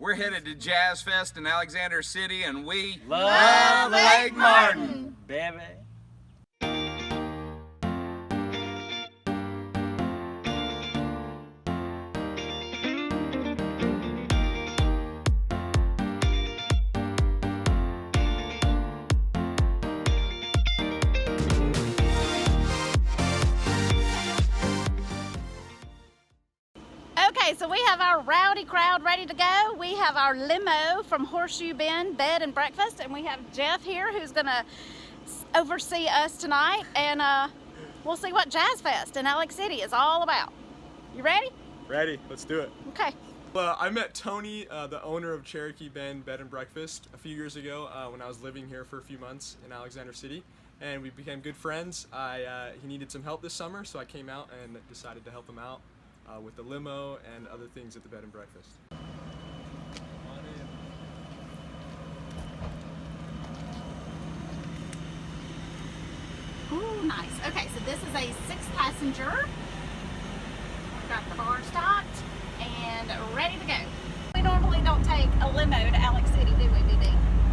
We're headed to Jazz Fest in Alexander City, and we love Lake Martin, baby. Okay, so we have our rowdy crowd ready to go. We have our limo from Horseshoe Bend Bed and Breakfast, and we have Jeff here who's gonna oversee us tonight, and we'll see what Jazz Fest in Alex City is all about. You ready? Ready, let's do it. Okay. I met Tony, the owner of Cherokee Bend Bed and Breakfast, a few years ago when I was living here for a few months in Alexander City, and we became good friends. He needed some help this summer, so I came out and decided to help him out with the limo and other things at the Bed and Breakfast. Ooh, nice. Okay, so this is a 6-passenger. We've got the bar stocked and ready to go. We normally don't take a limo to Alex City, do we, BB?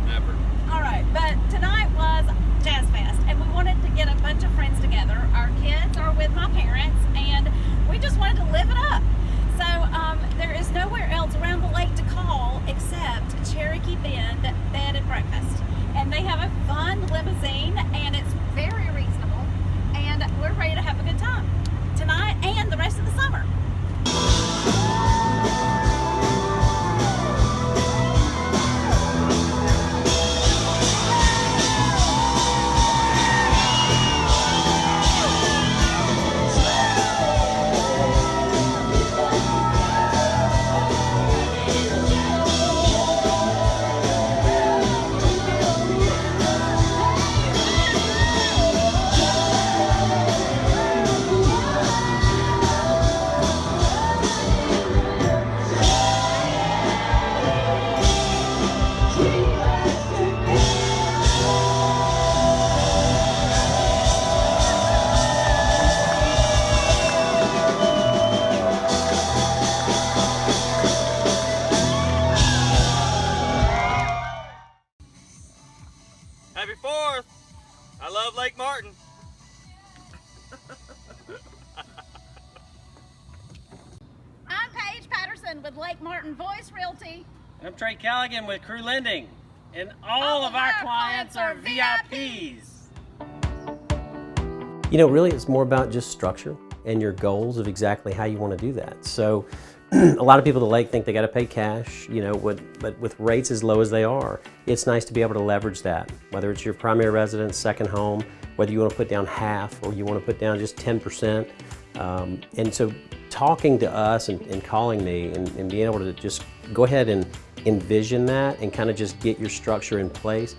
Never. All right, but tonight was Jazz Fest, and we wanted to get a bunch of friends together. Our kids are with my parents, and we just wanted to live it up. So there is nowhere else around the lake to call except Cherokee Bend Bed and Breakfast. And they have a fun limousine, and it's very reasonable, and we're ready to have a good time tonight and the rest of the summer. Happy 4th! I love Lake Martin. I'm Paige Patterson with Lake Martin Voice Realty. I'm Trey Callaghan with Crew Lending, and all of our clients are VIPs. You know, really it's more about just structure and your goals of exactly how you want to do that. So a lot of people at the lake think they got to pay cash, you know, but with rates as low as they are, it's nice to be able to leverage that, whether it's your primary residence, second home, whether you want to put down half or you want to put down just 10%. And so talking to us and calling me and being able to just go ahead and envision that and kind of just get your structure in place,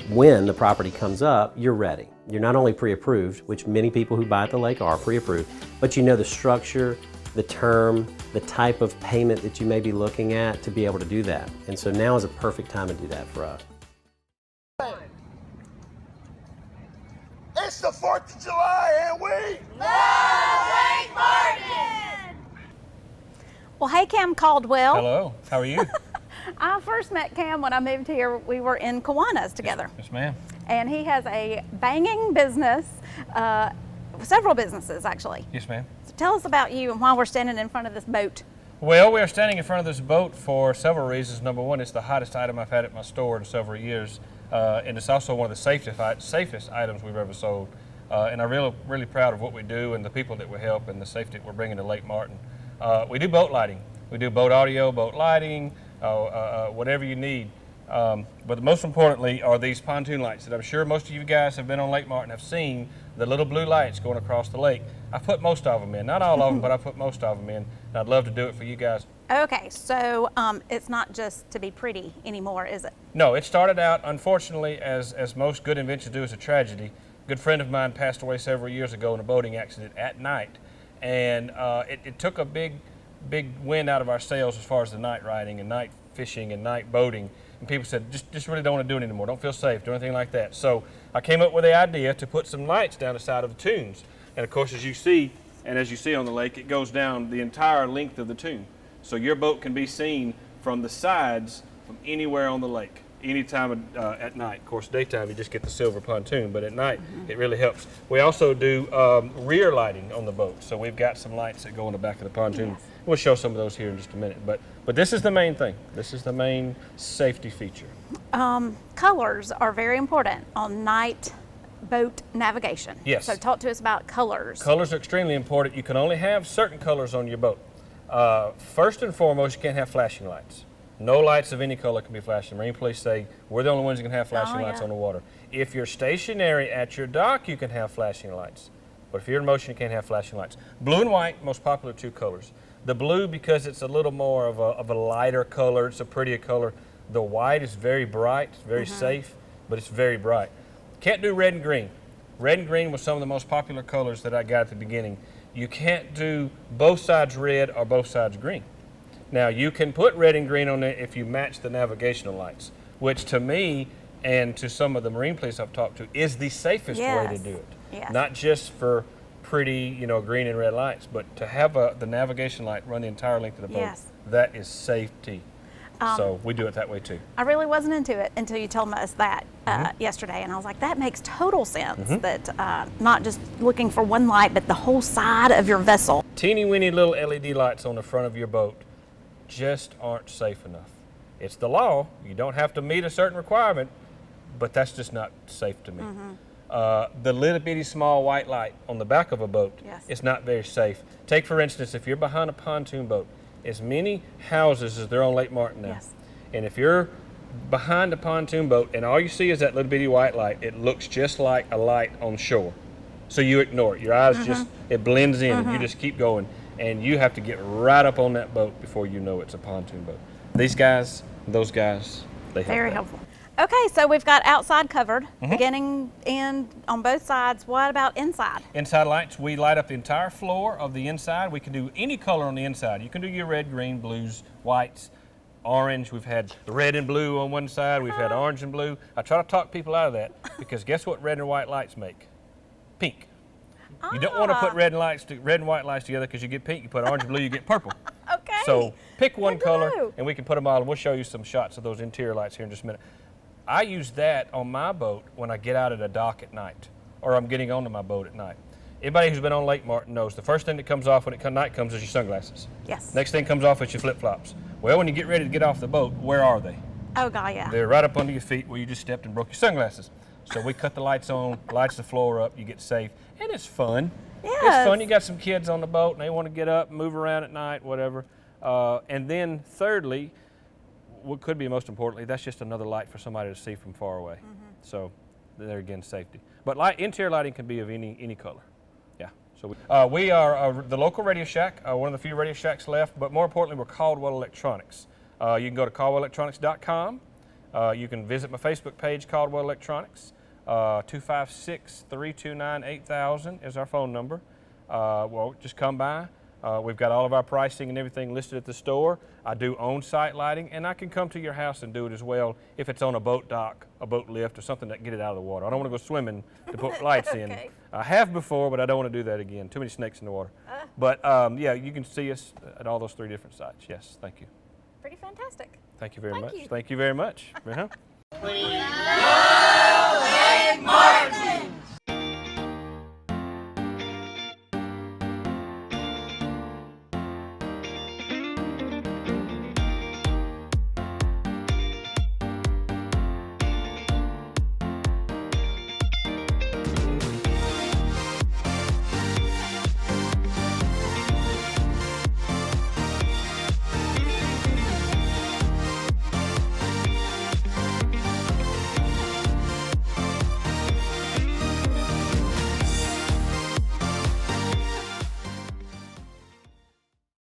when the property comes up, you're ready. You're not only pre-approved, which many people who buy at the lake are pre-approved, but you know the structure, the term, the type of payment that you may be looking at to be able to do that. And so now is a perfect time to do that for us. It's the 4th of July and we Love Lake Martin! Well, hey, Cam Caldwell. Hello, how are you? I first met Cam when I moved here. We were in Kiwanis together. Yes, ma'am. And he has a banging business, several businesses actually. Yes, ma'am. So tell us about you and why we're standing in front of this boat. Well, we are standing in front of this boat for several reasons. Number one, it's the hottest item I've had at my store in several years, and it's also one of the safest items we've ever sold. And I'm really proud of what we do and the people that we help and the safety that we're bringing to Lake Martin. We do boat lighting. We do boat audio, boat lighting, whatever you need. But most importantly are these pontoon lights that I'm sure most of you guys have been on Lake Martin have seen, the little blue lights going across the lake. I put most of them in, not all of them, but I put most of them in. And I'd love to do it for you guys. Okay, so it's not just to be pretty anymore, is it? No, it started out, unfortunately, as most good inventions do, as a tragedy. A good friend of mine passed away several years ago in a boating accident at night. And it took a big wind out of our sails as far as the night riding and night fishing and night boating. And people said, just really don't want to do it anymore. Don't feel safe, do anything like that. So I came up with the idea to put some lights down the side of the tunes. And of course, as you see on the lake, it goes down the entire length of the tune. So your boat can be seen from the sides from anywhere on the lake. Anytime at night. Of course, daytime you just get the silver pontoon, but at night it really helps. We also do rear lighting on the boat. So we've got some lights that go in the back of the pontoon. Yes. We'll show some of those here in just a minute. But this is the main thing. This is the main safety feature. Colors are very important on night boat navigation. Yes. So talk to us about colors. Colors are extremely important. You can only have certain colors on your boat. First and foremost, you can't have flashing lights. No lights of any color can be flashing. Marine police say we're the only ones that can have flashing lights on the water. If you're stationary at your dock, you can have flashing lights. But if you're in motion, you can't have flashing lights. Blue and white, most popular two colors. The blue, because it's a little more of a lighter color, it's a prettier color. The white is very bright, it's very safe, but it's very bright. Can't do red and green. Red and green was some of the most popular colors that I got at the beginning. You can't do both sides red or both sides green. Now, you can put red and green on it if you match the navigational lights, which to me and to some of the Marine police I've talked to is the safest way to do it. Yes. Not just for pretty, green and red lights, but to have the navigation light run the entire length of the boat. Yes. That is safety. So we do it that way too. I really wasn't into it until you told us that yesterday, and I was like, that makes total sense. That not just looking for one light, but the whole side of your vessel. Teeny weeny little LED lights on the front of your boat just aren't safe enough. It's the law. You don't have to meet a certain requirement, but that's just not safe to me. The little bitty small white light on the back of a boat is not very safe. Take, for instance, if you're behind a pontoon boat, as many houses as there are on Lake Martin now. And if you're behind a pontoon boat and all you see is that little bitty white light, it looks just like a light on shore. So you ignore it. Your eyes just, it blends in and you just keep going. And you have to get right up on that boat before you know it's a pontoon boat. These guys, those guys, they help. Very helpful. Okay, so we've got outside covered, beginning and on both sides. What about inside? Inside lights, we light up the entire floor of the inside. We can do any color on the inside. You can do your red, green, blues, whites, orange. We've had red and blue on one side. We've had orange and blue. I try to talk people out of that because guess what red and white lights make? Pink. You don't want to put red and white lights together because you get pink. You put orange and blue, you get purple. Okay. So pick one Good to color know. and we can put them all, and we'll show you some shots of those interior lights here in just a minute. I use that on my boat when I get out at a dock at night, or I'm getting onto my boat at night. Anybody who's been on Lake Martin knows the first thing that comes off when night comes is your sunglasses. Yes. Next thing comes off is your flip-flops. Well, when you get ready to get off the boat, where are they? Oh, God, yeah. They're right up under your feet where you just stepped and broke your sunglasses. So we cut the lights on, lights the floor up, you get safe, and it's fun. Yes. It's fun. You got some kids on the boat and they want to get up, move around at night, whatever. And then thirdly, what could be most importantly, that's just another light for somebody to see from far away. So there again, safety. But interior lighting can be of any color. Yeah. So we are the local Radio Shack, one of the few Radio Shacks left, but more importantly, we're Caldwell Electronics. You can go to caldwellelectronics.com. You can visit my Facebook page, Caldwell Electronics. 256-329-8000 is our phone number. Well, just come by. We've got all of our pricing and everything listed at the store. I do on-site lighting, and I can come to your house and do it as well if it's on a boat dock, a boat lift, or something that get it out of the water. I don't want to go swimming to put lights in. I have before, but I don't want to do that again. Too many snakes in the water. But yeah, you can see us at all those 3 different sites. Yes, thank you. Pretty fantastic. Thank you very much. you. Thank you very much. We love Lake Martin!